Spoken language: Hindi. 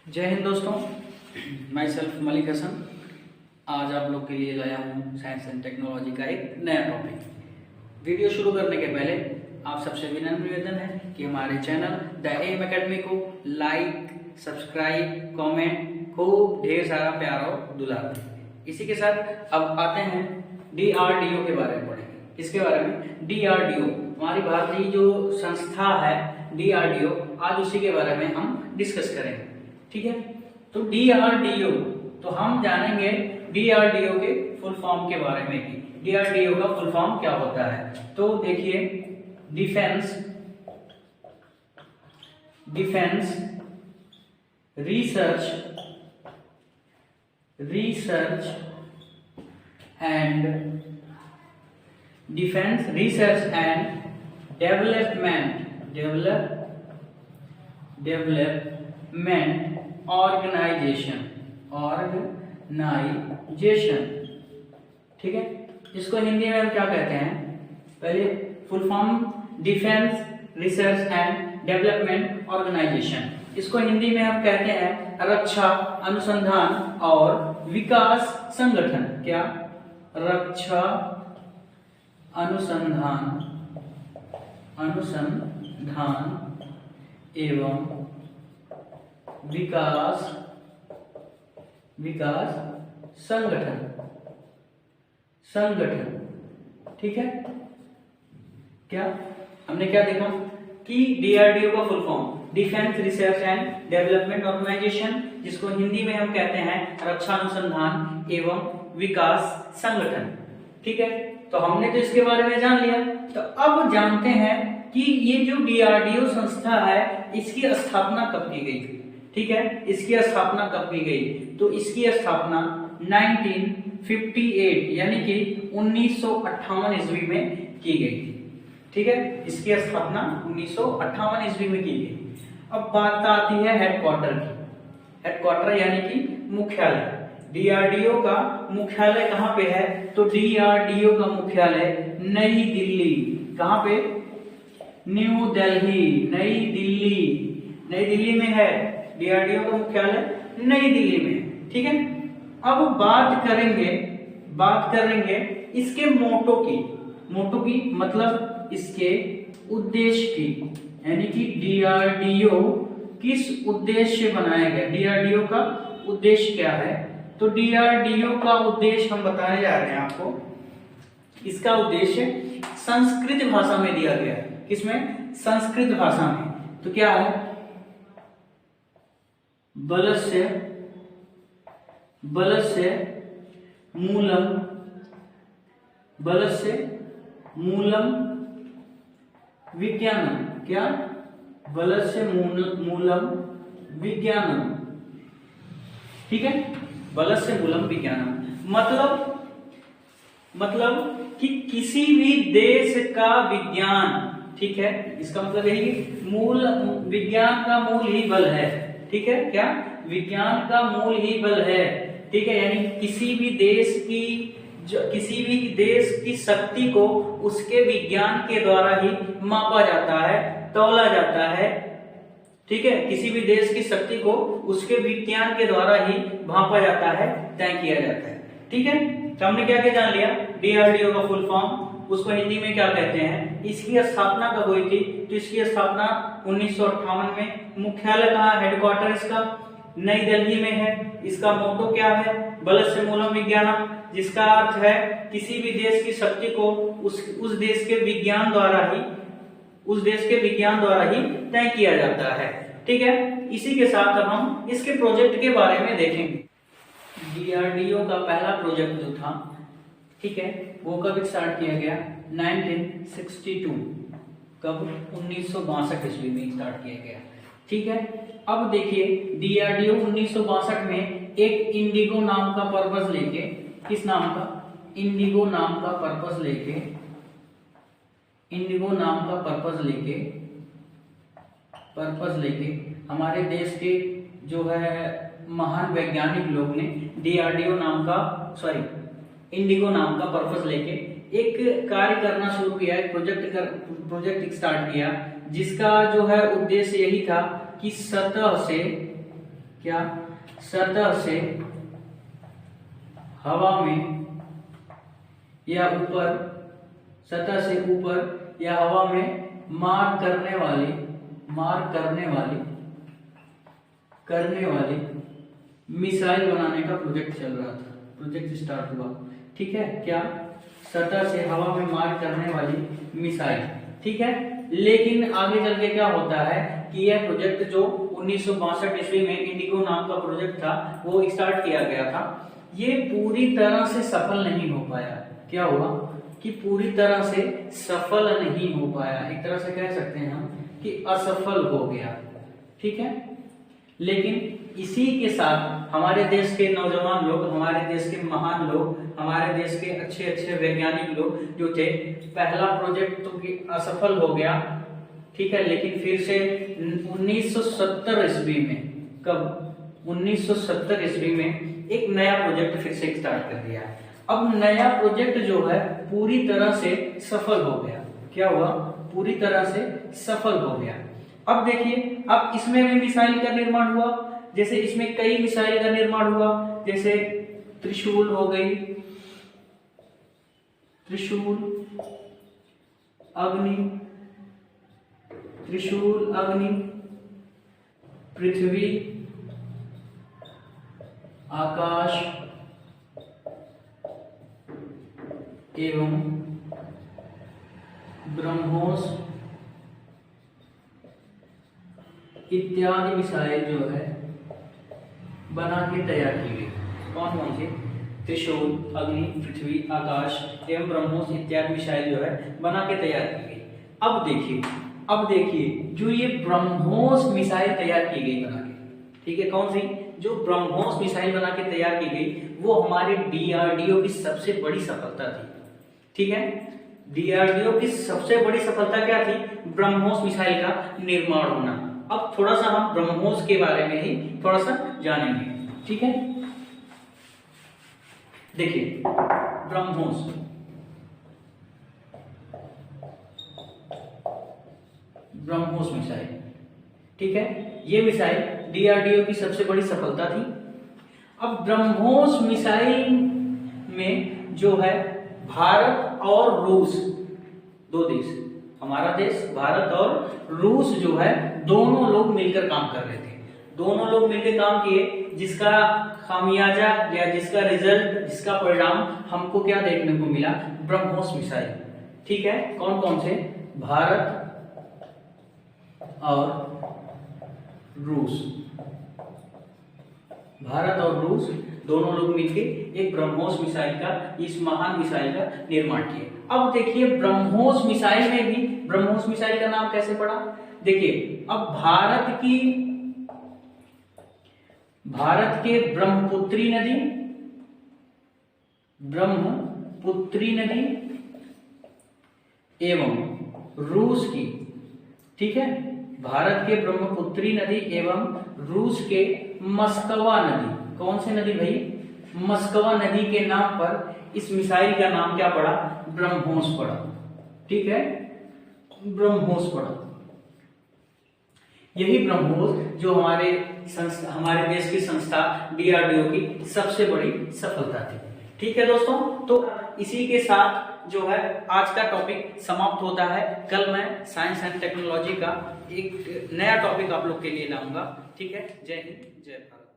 जय हिंद दोस्तों, माई सेल्फ मलिक हसन। आज आप लोग के लिए लाया हूँ साइंस एंड टेक्नोलॉजी का एक नया टॉपिक। वीडियो शुरू करने के पहले आप सबसे विनम्र निवेदन है कि हमारे चैनल द एम एकेडमी को लाइक, सब्सक्राइब, कमेंट, खूब ढेर सारा प्यार और दुलार दें। इसी के साथ अब आते हैं DRDO के बारे में पढ़ेंगे। किसके बारे में? DRDO, हमारी भारतीय जो संस्था है DRDO, आज उसी के बारे में हम डिस्कस करेंगे। ठीक है, तो DRDO, तो हम जानेंगे DRDO के फुल फॉर्म के बारे में कि DRDO का फुल फॉर्म क्या होता है। तो देखिए, defence research and development organisation. ठीक है, इसको हिंदी में हम क्या कहते हैं? पहले full form defence research and development organisation. इसको हिंदी में हम कहते हैं रक्षा अनुसंधान और विकास संगठन। क्या? रक्षा अनुसंधान एवं विकास संगठन। ठीक है, क्या हमने क्या देखा कि DRDO का full form defence research and development organisation, जिसको हिंदी में हम कहते हैं रक्षा अनुसंधान एवं विकास संगठन। ठीक है, तो हमने तो इसके बारे में जान लिया। तो अब जानते हैं कि ये जो DRDO संस्था है, इसकी स्थापना कब की गई? ठीक है, इसकी स्थापना कब की गई? तो इसकी स्थापना 1958 यानी कि 1958 ईस्वी में की गई थी। ठीक है, इसकी स्थापना 1958 ईस्वी में की गई। अब बात आती है हेडक्वार्टर की। हेडक्वार्टर यानी कि मुख्यालय। DRDO का मुख्यालय कहाँ पे है? तो DRDO का मुख्यालय नई दिल्ली। कहाँ पे? न्यू दिल्ली, नई दिल्ली में है। DRDO का मुख्यालय नई दिल्ली में। ठीक है, अब बात करेंगे इसके मोटो की मतलब इसके उद्देश्य की, यानी कि DRDO किस उद्देश्य से बनाया गया, DRDO का उद्देश्य क्या है। तो DRDO का उद्देश्य हम बताने जा रहे हैं आपको। इसका उद्देश्य संस्कृत भाषा में दिया गया है। किसमें? संस्कृत भाषा में। तो क्या है? बलस्य मूलम विज्ञानम। क्या? बलस्य मूलम विज्ञानम। ठीक है, बलस्य मूलम विज्ञानम मतलब कि किसी भी देश का विज्ञान। ठीक है, इसका मतलब यही मूल, विज्ञान का मूल ही बल है। ठीक है, क्या? विज्ञान का मूल ही बल है। ठीक है, यानी किसी भी देश की शक्ति को उसके विज्ञान के द्वारा ही मापा जाता है, तौला जाता है। ठीक है, किसी भी देश की शक्ति को उसके विज्ञान के द्वारा ही भांपा जाता है, तय किया जाता है। ठीक है, तो हमने क्या क्या जान लिया? DRDO का फुल फॉर्म, उसको हिंदी में क्या कहते हैं, इसकी स्थापना कब हुई थी? तो इसकी स्थापना 1958 में। मुख्यालय कहाँ? हेडक्वार्टर इसका नई दिल्ली में है। इसका मोटो क्या है? बलस्य मूलम विज्ञानम, जिसका अर्थ है किसी भी देश की शक्ति को उस देश के विज्ञान द्वारा ही तय किया जाता है। ठीक है, इसी के साथ अब हम इसके प्रोजेक्ट के बारे में देखेंगे। DRDO का पहला प्रोजेक्ट जो था, ठीक है, वो कब स्टार्ट किया गया? 1962। कब? 1962 ईस्वी में स्टार्ट किया गया। ठीक है, अब देखिए DRDO 1962 में एक इंडिगो नाम का पर्पस लेके, किस नाम का? इंडिगो नाम का पर्पस लेके हमारे देश के जो है महान वैज्ञानिक लोग ने इंडिगो नाम का पर्पस लेके एक कार्य करना शुरू किया, एक प्रोजेक्ट स्टार्ट किया, जिसका जो है उद्देश्य यही था कि क्या सतह से हवा में या ऊपर, सतह से ऊपर या हवा में मार करने वाली मिसाइल बनाने का प्रोजेक्ट चल रहा था, प्रोजेक्ट स्टार्ट हुआ। ठीक है, क्या सतह से हवा में मार करने वाली मिसाइल। ठीक है, लेकिन आगे चल के क्या होता है कि यह प्रोजेक्ट जो 1962 ईस्वी में इंडिगो नाम का प्रोजेक्ट था वो स्टार्ट किया गया था, ये पूरी तरह से सफल नहीं हो पाया। क्या हुआ कि पूरी तरह से सफल नहीं हो पाया, एक तरह से कह सकते हैं हम कि असफल हो गया। ठीक है, लेकिन इसी के साथ हमारे देश के नौजवान लोग, हमारे देश के महान लोग, हमारे देश के अच्छे अच्छे वैज्ञानिक लोग जो थे, पहला प्रोजेक्ट तो असफल हो गया। ठीक है, लेकिन फिर से 1970 ईस्वी में, कब 1970 ईस्वी में एक नया प्रोजेक्ट फिर से स्टार्ट कर दिया। अब नया प्रोजेक्ट जो है पूरी तरह से सफल हो गया। क्या हुआ? पूरी तरह से सफल हो गया। अब देखिए, अब इसमें भी मिसाइल का निर्माण हुआ, जैसे इसमें कई मिसाइल का निर्माण हुआ, जैसे त्रिशूल हो गई, त्रिशूल अग्नि, पृथ्वी, आकाश एवं ब्रह्मोस इत्यादि मिसाइल जो है बना के तैयार की गई। कौन कौन सी? त्रिशूल, अग्नि, पृथ्वी, आकाश एवं ब्रह्मोस इत्यादि मिसाइल जो है बना के तैयार की गई। अब देखिए जो ये ब्रह्मोस मिसाइल तैयार की गई बना के, ठीक है, कौन सी? जो ब्रह्मोस मिसाइल बना के तैयार की गई वो हमारे डीआरडीओ की सबसे बड़ी सफलता थी। ठीक है, डीआरडीओ की सबसे बड़ी सफलता क्या थी? ब्रह्मोस मिसाइल का निर्माण होना। अब थोड़ा सा हम ब्रह्मोस के बारे में ही थोड़ा सा जानेंगे। ठीक है, देखिए ब्रह्मोस, ब्रह्मोस मिसाइल, ठीक है, ये मिसाइल डीआरडीओ की सबसे बड़ी सफलता थी। अब ब्रह्मोस मिसाइल में जो है भारत और रूस, दो देश, हमारा देश भारत और रूस जो है दोनों लोग मिलकर काम कर रहे थे। दोनों लोग मिलकर काम किए, जिसका खामियाजा या जिसका रिजल्ट, जिसका परिणाम हमको क्या देखने को मिला? ब्रह्मोस मिसाइल। ठीक है, कौन कौन से? भारत और रूस, भारत और रूस दोनों लोग मिलकर एक ब्रह्मोस मिसाइल का, इस महान मिसाइल का निर्माण किए। अब देखिए ब्रह्मोस मिसाइल में भी, ब्रह्मोस मिसाइल का नाम कैसे पड़ा? देखिए, अब भारत के ब्रह्मपुत्री नदी एवं रूस की, ठीक है, भारत के ब्रह्मपुत्री नदी एवं रूस के मस्कवा नदी, कौन सी नदी भाई? मस्कवा नदी के नाम पर इस मिसाइल का नाम क्या पड़ा? ब्रह्मोस पड़ा। ठीक है, ब्रह्मोस पड़ा। यही ब्रह्मोस जो हमारे देश की संस्था डीआरडीओ की सबसे बड़ी सफलता थी। ठीक है दोस्तों, तो इसी के साथ जो है आज का टॉपिक समाप्त होता है। कल मैं साइंस एंड टेक्नोलॉजी का एक नया टॉपिक आप लोग के लिए लाऊंगा। ठीक है, जय हिंद, जय भारत।